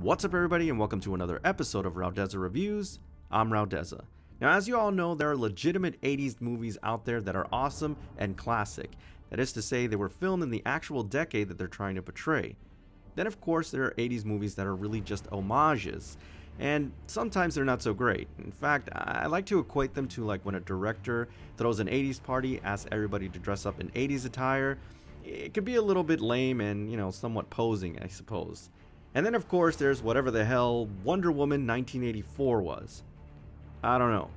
What's up everybody and welcome to another episode of Raudeza Reviews. I'm Raudeza. Now as you all know, there are legitimate 80s movies out there that are awesome and classic. That is to say, they were filmed in the actual decade that they're trying to portray. Then of course there are 80s movies that are really just homages. And sometimes they're not so great. In fact, I like to equate them to like when a director throws an 80s party, asks everybody to dress up in 80s attire. It could be a little bit lame and, somewhat posing, I suppose. And then of course there's whatever the hell Wonder Woman 1984 was. I don't know.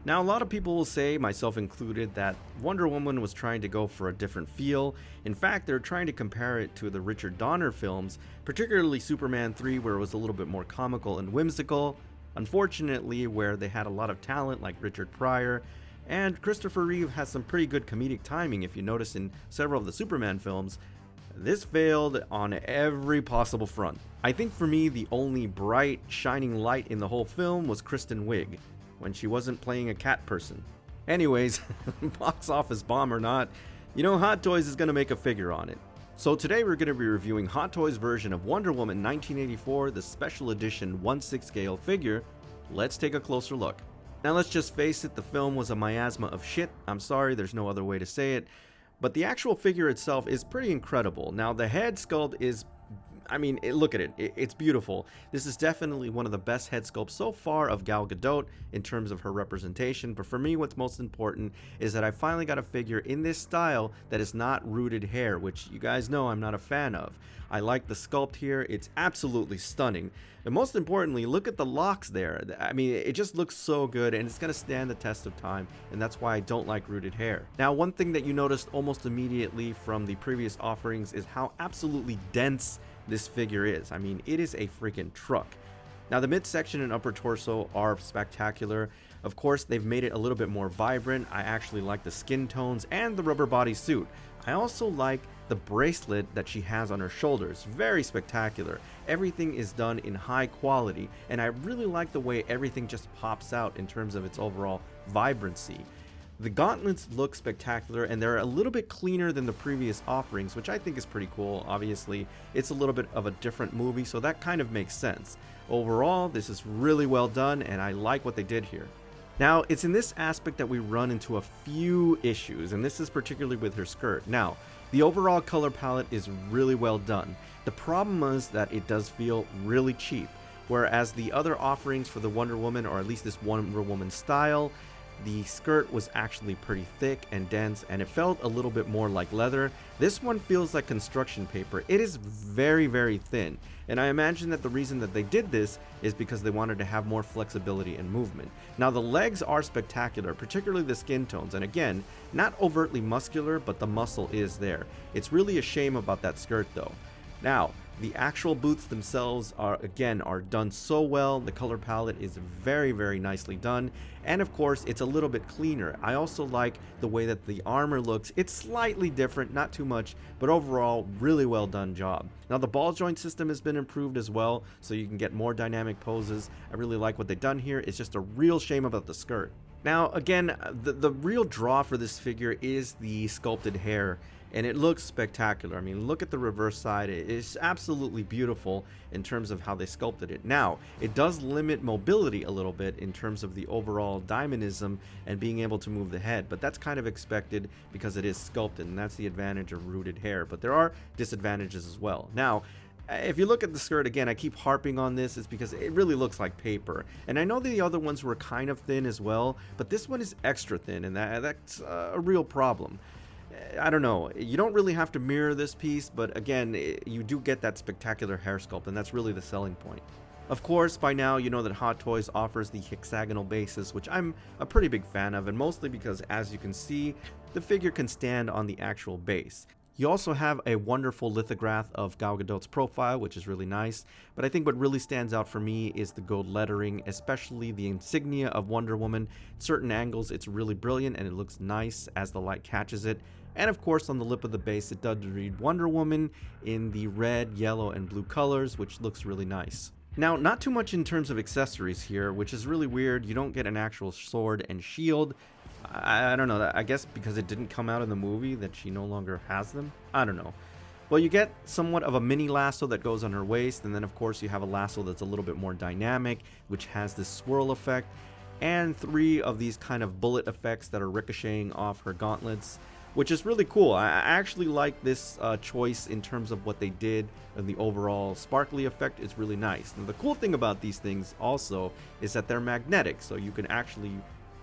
Now a lot of people will say, myself included, that Wonder Woman was trying to go for a different feel. In fact, they're trying to compare it to the Richard Donner films, particularly Superman 3, where it was a little bit more comical and whimsical. Unfortunately, where they had a lot of talent like Richard Pryor, and Christopher Reeve has some pretty good comedic timing if you notice in several of the Superman films. This failed on every possible front. I think for me, the only bright, shining light in the whole film was Kristen Wiig, when she wasn't playing a cat person. Anyways, box office bomb or not, Hot Toys is going to make a figure on it. So today we're going to be reviewing Hot Toys' version of Wonder Woman 1984, the special edition 1/6 scale figure. Let's take a closer look. Now let's just face it, the film was a miasma of shit. I'm sorry, there's no other way to say it. But the actual figure itself is pretty incredible. Now the head sculpt is, look at it, it's beautiful. This is definitely one of the best head sculpts so far of Gal Gadot in terms of her representation. But for me, what's most important is that I finally got a figure in this style that is not rooted hair, which you guys know I'm not a fan of. I like the sculpt here, it's absolutely stunning. And most importantly, look at the locks there. It just looks so good and it's going to stand the test of time, and that's why I don't like rooted hair. Now, one thing that you noticed almost immediately from the previous offerings is how absolutely dense this figure is. It is a freaking truck. Now, the midsection and upper torso are spectacular. Of course, they've made it a little bit more vibrant. I actually like the skin tones and the rubber body suit. I also like the bracelet that she has on her shoulders. Very spectacular. Everything is done in high quality, and I really like the way everything just pops out in terms of its overall vibrancy. The gauntlets look spectacular, and they're a little bit cleaner than the previous offerings, which I think is pretty cool. Obviously, it's a little bit of a different movie, so that kind of makes sense. Overall, this is really well done, and I like what they did here. Now, it's in this aspect that we run into a few issues, and this is particularly with her skirt. Now, the overall color palette is really well done. The problem is that it does feel really cheap, whereas the other offerings for the Wonder Woman, or at least this Wonder Woman style, the skirt was actually pretty thick and dense, and it felt a little bit more like leather. This one feels like construction paper. It is very, very thin, and I imagine that the reason that they did this is because they wanted to have more flexibility and movement. Now, the legs are spectacular, particularly the skin tones, and again, not overtly muscular, but the muscle is there. It's really a shame about that skirt though. Now, the actual boots themselves are done so well. The color palette is very, very nicely done. And of course, it's a little bit cleaner. I also like the way that the armor looks. It's slightly different, not too much, but overall, really well done job. Now, the ball joint system has been improved as well, so you can get more dynamic poses. I really like what they've done here. It's just a real shame about the skirt. Now, again, the real draw for this figure is the sculpted hair, and it looks spectacular. Look at the reverse side. It is absolutely beautiful in terms of how they sculpted it. Now, it does limit mobility a little bit in terms of the overall diamonism and being able to move the head, but that's kind of expected because it is sculpted, and that's the advantage of rooted hair. But there are disadvantages as well. Now, if you look at the skirt, again, I keep harping on this, is because it really looks like paper. And I know the other ones were kind of thin as well, but this one is extra thin, and that's a real problem. I don't know, you don't really have to mirror this piece, but again, you do get that spectacular hair sculpt, and that's really the selling point. Of course, by now you know that Hot Toys offers the hexagonal bases, which I'm a pretty big fan of, and mostly because, as you can see, the figure can stand on the actual base. You also have a wonderful lithograph of Gal Gadot's profile, which is really nice, but I think what really stands out for me is the gold lettering, especially the insignia of Wonder Woman. At certain angles, it's really brilliant and it looks nice as the light catches it. And of course, on the lip of the base, it does read Wonder Woman in the red, yellow, and blue colors, which looks really nice. Now, not too much in terms of accessories here, which is really weird. You don't get an actual sword and shield. I don't know, I guess because it didn't come out in the movie that she no longer has them. I don't know. Well, you get somewhat of a mini lasso that goes on her waist, and then of course you have a lasso that's a little bit more dynamic, which has this swirl effect, and 3 of these kind of bullet effects that are ricocheting off her gauntlets, which is really cool. I actually like this choice in terms of what they did, and the overall sparkly effect is really nice. Now, the cool thing about these things also is that they're magnetic, so you can actually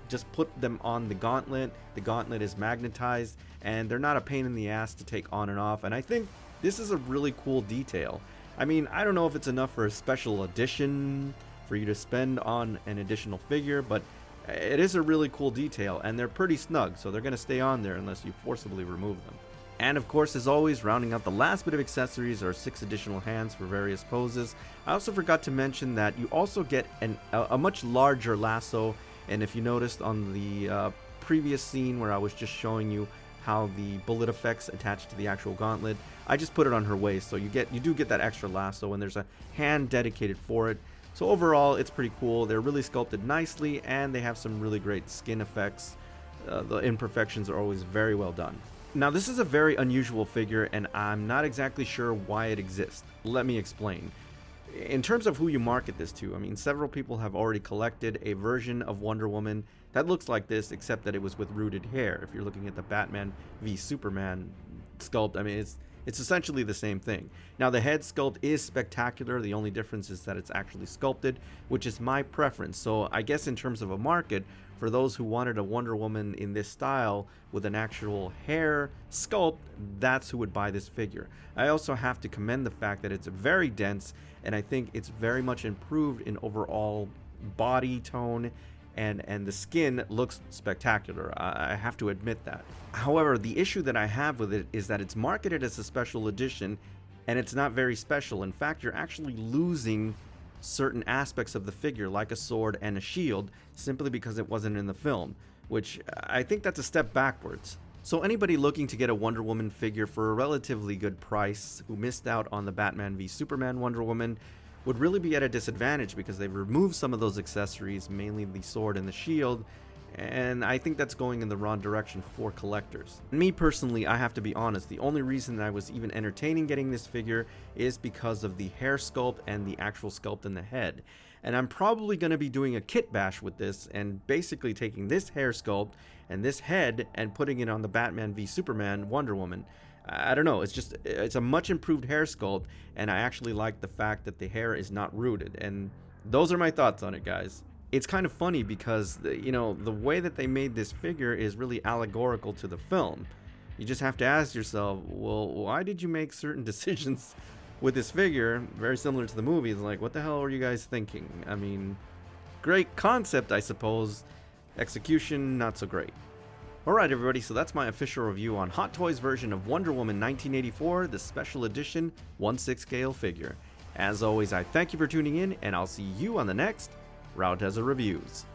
just put them on the gauntlet. The gauntlet is magnetized, and they're not a pain in the ass to take on and off, and I think this is a really cool detail. I mean, I don't know if it's enough for a special edition for you to spend on an additional figure, but it is a really cool detail, and they're pretty snug, so they're going to stay on there unless you forcibly remove them. And of course, as always, rounding out the last bit of accessories are 6 additional hands for various poses. I also forgot to mention that you also get a much larger lasso, and if you noticed on the previous scene where I was just showing you how the bullet effects attach to the actual gauntlet, I just put it on her waist, so you do get that extra lasso, and there's a hand dedicated for it. So overall, it's pretty cool. They're really sculpted nicely, and they have some really great skin effects. The imperfections are always very well done. Now, this is a very unusual figure, and I'm not exactly sure why it exists. Let me explain. In terms of who you market this to, I mean, several people have already collected a version of Wonder Woman that looks like this, except that it was with rooted hair. If you're looking at the Batman v Superman sculpt, I mean, it's essentially the same thing. Now, the head sculpt is spectacular. The only difference is that it's actually sculpted, which is my preference. So I guess in terms of a market, for those who wanted a Wonder Woman in this style with an actual hair sculpt, that's who would buy this figure. I also have to commend the fact that it's very dense, and I think it's very much improved in overall body tone, and the skin looks spectacular. I have to admit that. However, the issue that I have with it is that it's marketed as a special edition, and it's not very special. In fact, you're actually losing certain aspects of the figure, like a sword and a shield, simply because it wasn't in the film, which I think that's a step backwards. So anybody looking to get a Wonder Woman figure for a relatively good price who missed out on the Batman v Superman Wonder Woman would really be at a disadvantage, because they've removed some of those accessories, mainly the sword and the shield, and I think that's going in the wrong direction for collectors. Me personally, I have to be honest, the only reason that I was even entertaining getting this figure is because of the hair sculpt and the actual sculpt in the head. And I'm probably going to be doing a kit bash with this, and basically taking this hair sculpt and this head and putting it on the Batman v Superman Wonder Woman. I don't know, it's a much improved hair sculpt, and I actually like the fact that the hair is not rooted, and those are my thoughts on it, guys. It's kind of funny because, you know, the way that they made this figure is really allegorical to the film. You just have to ask yourself, well, why did you make certain decisions with this figure, very similar to the movies? Like, what the hell were you guys thinking? I mean, great concept, I suppose. Execution, not so great. Alright everybody, so that's my official review on Hot Toys version of Wonder Woman 1984, the special edition 1/6 scale figure. As always, I thank you for tuning in, and I'll see you on the next Raudeza Reviews.